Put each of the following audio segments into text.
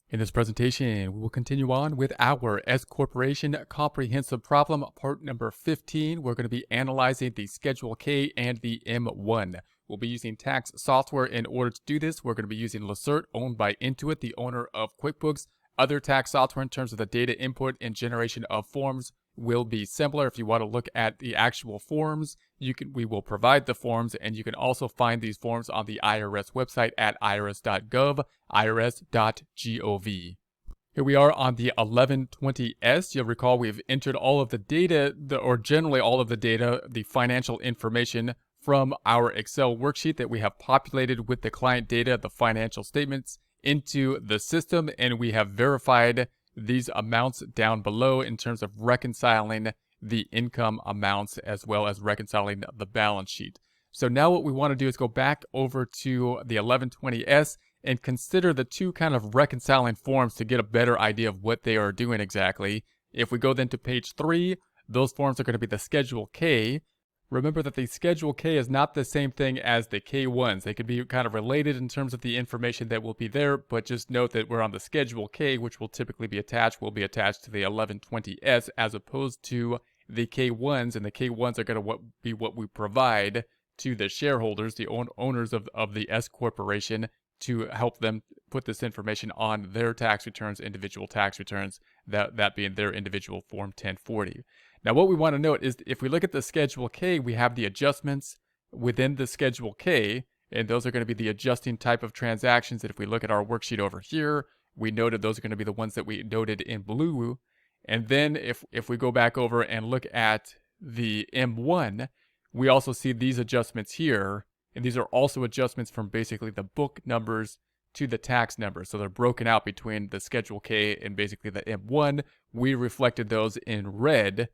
In this presentation, we will continue on with our S Corporation Comprehensive Problem, part number 15. We're going to be analyzing the Schedule K and the M-1. We'll be using tax software in order to do this. We're going to be using Lacert, owned by Intuit, the owner of QuickBooks. Other tax software in terms of the data input and generation of forms will be similar. If you want to look at the actual forms, we will provide the forms, and you can also find these forms on the IRS website at irs.gov, irs.gov. Here we are on the 1120S. You'll recall we've entered all of the data, or generally all of the data, the financial information from our Excel worksheet that we have populated with the client data, the financial statements, into the system, and we have verified these amounts down below in terms of reconciling the income amounts as well as reconciling the balance sheet. So now what we want to do is go back over to the 1120S and consider the two kind of reconciling forms to get a better idea of what they are doing exactly. If we go then to page 3, those forms are going to be the Schedule K. Remember that the Schedule K is not the same thing as the K1s. They could be kind of related in terms of the information that will be there, but just note that we're on the Schedule K, which will typically be attached, will be attached to the 1120S as opposed to the K1s, and the K1s are going to be what we provide to the shareholders, the owners of the S Corporation, to help them put this information on their tax returns, individual tax returns, that being their individual Form 1040. Now, what we want to note is if we look at the Schedule K, we have the adjustments within the Schedule K, and those are going to be the adjusting type of transactions. And if we look at our worksheet over here, we noted those are going to be the ones that we noted in blue. And then if we go back over and look at the M1, we also see these adjustments here, and these are also adjustments from basically the book numbers to the tax numbers. So they're broken out between the Schedule K and basically the M1. We reflected those in red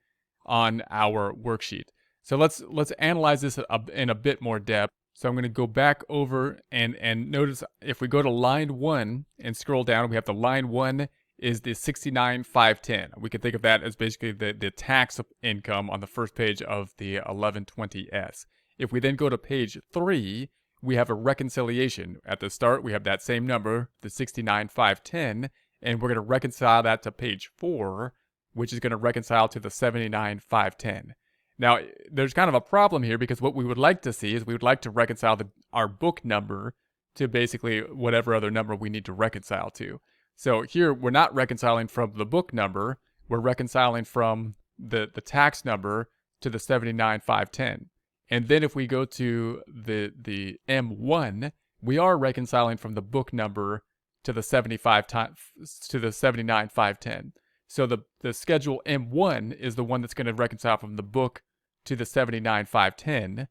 on our worksheet. So let's analyze this in a bit more depth. So I'm going to go back over and notice if we go to line 1 and scroll down, we have the line 1 is the 69,510. We can think of that as basically the tax income on the first page of the 1120S. If we then go to page 3, we have a reconciliation. At the start, we have that same number, the 69,510, and we're going to reconcile that to page 4, which is going to reconcile to the 79,510. Now, there's kind of a problem here because what we would like to see is we would like to reconcile our book number to basically whatever other number we need to reconcile to. So here, we're not reconciling from the book number, we're reconciling from the tax number to the 79,510. And then if we go to the M1, we are reconciling from the book number to the 79,510. So the Schedule M1 is the one that's going to reconcile from the book to the 79,510.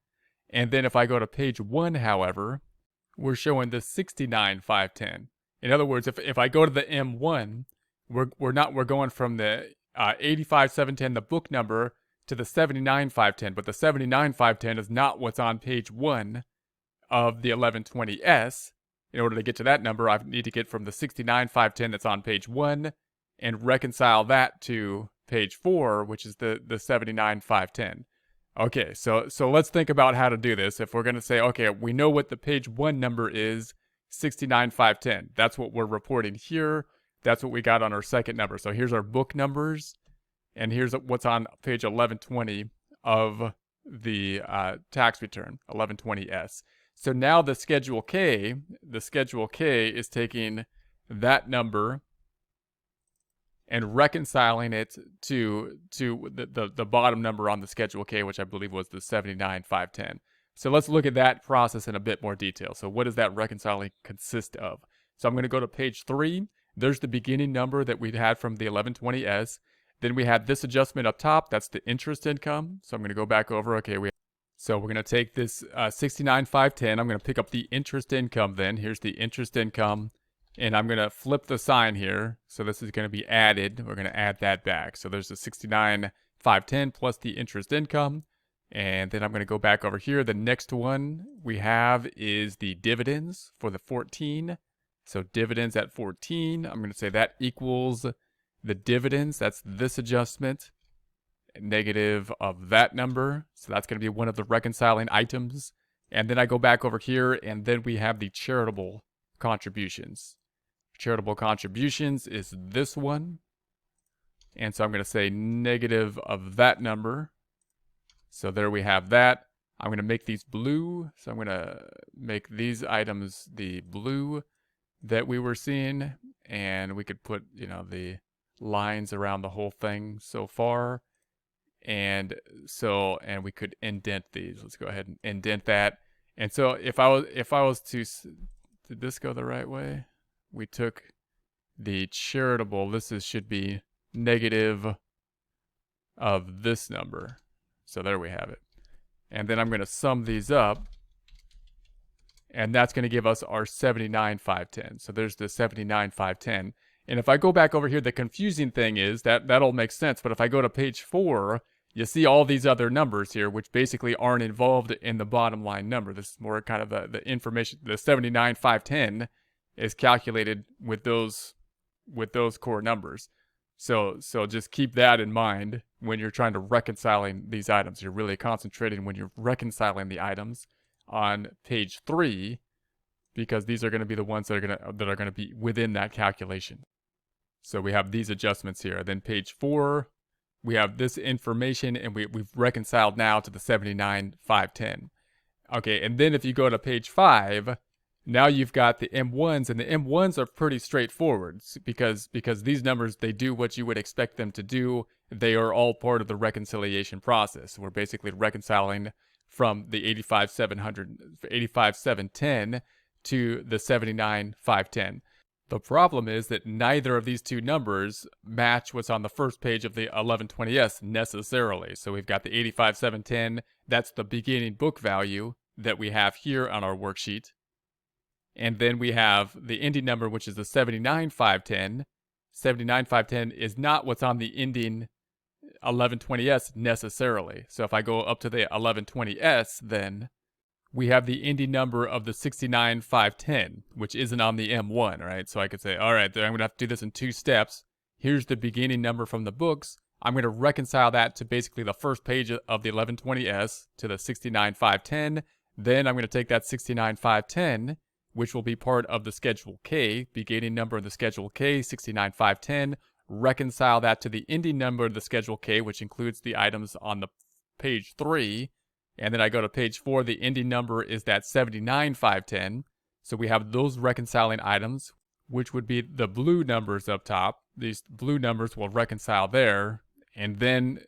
And then if I go to page 1, however, we're showing the 69,510. In other words, if I go to the M1, we're going from the 85,710, the book number, to the 79,510. But the 79,510 is not what's on page 1 of the 1120S. In order to get to that number, I need to get from the 69,510 that's on page 1 and reconcile that to page 4, which is the 79,510. Okay, so let's think about how to do this. If we're going to say, okay, we know what the page 1 number is, 69,510. That's what we're reporting here. That's what we got on our second number. So here's our book numbers, and here's what's on page 1120 of the tax return, 1120S. So now the Schedule K is taking that number and reconciling it to the bottom number on the Schedule K, which I believe was the 79,510. So let's look at that process in a bit more detail. So what does that reconciling consist of? So I'm going to go to page 3. There's the beginning number that we had from the 1120S. Then we had this adjustment up top. That's the interest income. So I'm going to go back over. Okay, so we're going to take this 69,510. I'm going to pick up the interest income then. Here's the interest income. And I'm going to flip the sign here. So this is going to be added. We're going to add that back. So there's the 69,510 plus the interest income. And then I'm going to go back over here. The next one we have is the dividends for the 14. So dividends at 14. I'm going to say that equals the dividends. That's this adjustment. Negative of that number. So that's going to be one of the reconciling items. And then I go back over here, and then we have the charitable contributions. charitable contributions is this one. And so I'm going to say negative of that number. So there we have that. I'm going to make these blue. So I'm going to make these items the blue that we were seeing. And we could put, the lines around the whole thing so far. And we could indent these. Let's go ahead and indent that. And so if I was to, did this go the right way? We took the charitable, should be negative of this number. So there we have it. And then I'm going to sum these up. And that's going to give us our 79,510. So there's the 79,510. And if I go back over here, the confusing thing is that'll make sense. But if I go to page 4, you see all these other numbers here, which basically aren't involved in the bottom line number. This is more kind of the information. The 79,510 is calculated with those core numbers. So just keep that in mind when you're trying to reconciling these items. You're really concentrating when you're reconciling the items on page 3, because these are going to be the ones that are going to be within that calculation. So we have these adjustments here. Then page 4, we have this information, and we've reconciled now to the 79,510. Okay, and then if you go to page 5, now you've got the M1s, and the M1s are pretty straightforward because these numbers, they do what you would expect them to do. They are all part of the reconciliation process. We're basically reconciling from the 85,710 to the 79,510. The problem is that neither of these two numbers match what's on the first page of the 1120S necessarily. So we've got the 85,710, that's the beginning book value that we have here on our worksheet. And then we have the ending number, which is the 79,510. 79,510 is not what's on the ending 1120S necessarily. So if I go up to the 1120S, then we have the ending number of the 69,510, which isn't on the M1, right? So I could say, all right, I'm going to have to do this in 2 steps. Here's the beginning number from the books. I'm going to reconcile that to basically the first page of the 1120S to the 69,510. Then I'm going to take that 69,510, which will be part of the Schedule K, beginning number of the Schedule K, 69,510, reconcile that to the ending number of the Schedule K, which includes the items on the page 3, and then I go to page 4, the ending number is that 79,510, so we have those reconciling items, which would be the blue numbers up top. These blue numbers will reconcile there, and then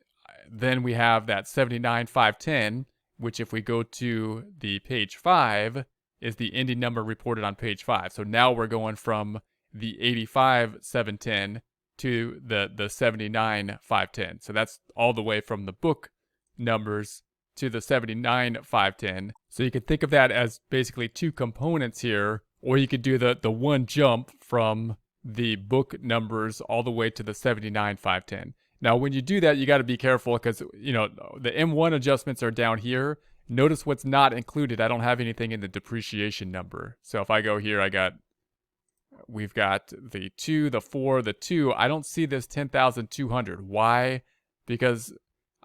we have that 79,510, which if we go to the page 5, is the ending number reported on page 5. So now we're going from the 85,710 to the 79,510. So that's all the way from the book numbers to the 79,510. So you could think of that as basically 2 components here, or you could do the one jump from the book numbers all the way to the 79,510. Now when you do that, you got to be careful because, the M1 adjustments are down here. Notice what's not included. I don't have anything in the depreciation number. So if I go here, we've got the 2, the 4, the 2. I don't see this 10,200. Why? Because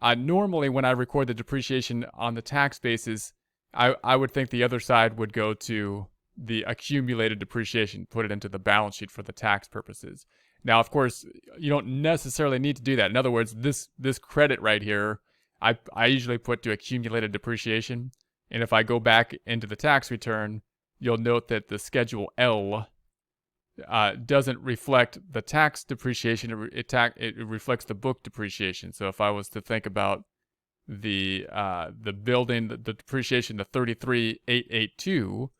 normally when I record the depreciation on the tax basis, I would think the other side would go to the accumulated depreciation, put it into the balance sheet for the tax purposes. Now, of course, you don't necessarily need to do that. In other words, this credit right here, I usually put to accumulated depreciation. And if I go back into the tax return, you'll note that the Schedule L doesn't reflect the tax depreciation. It reflects the book depreciation. So if I was to think about the building, the depreciation, the 33,882,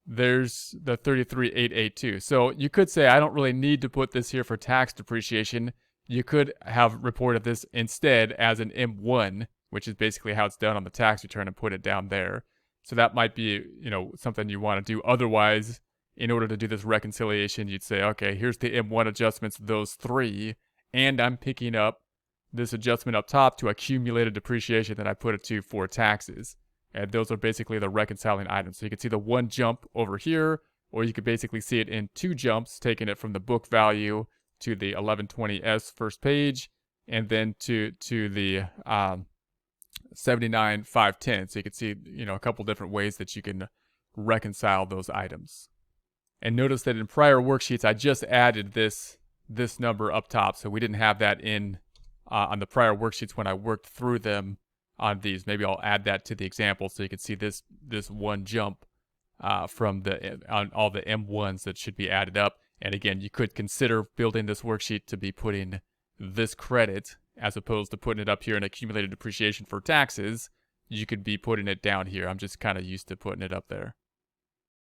there's the 33,882. So you could say, I don't really need to put this here for tax depreciation. You could have reported this instead as an M1, which is basically how it's done on the tax return, and put it down there. So that might be, something you want to do. Otherwise, in order to do this reconciliation, you'd say, okay, here's the M1 adjustments, those 3, and I'm picking up this adjustment up top to accumulated depreciation that I put it to for taxes. And those are basically the reconciling items. So you can see the one jump over here, or you could basically see it in 2 jumps, taking it from the book value to the 1120S first page, and then to the 79,510. So you can see, a couple different ways that you can reconcile those items. And notice that in prior worksheets, I just added this number up top. So we didn't have that in on the prior worksheets when I worked through them on these. Maybe I'll add that to the example so you can see this one jump from on all the M1s that should be added up. And again, you could consider building this worksheet to be putting this credit as opposed to putting it up here in accumulated depreciation for taxes. You could be putting it down here. I'm just kind of used to putting it up there.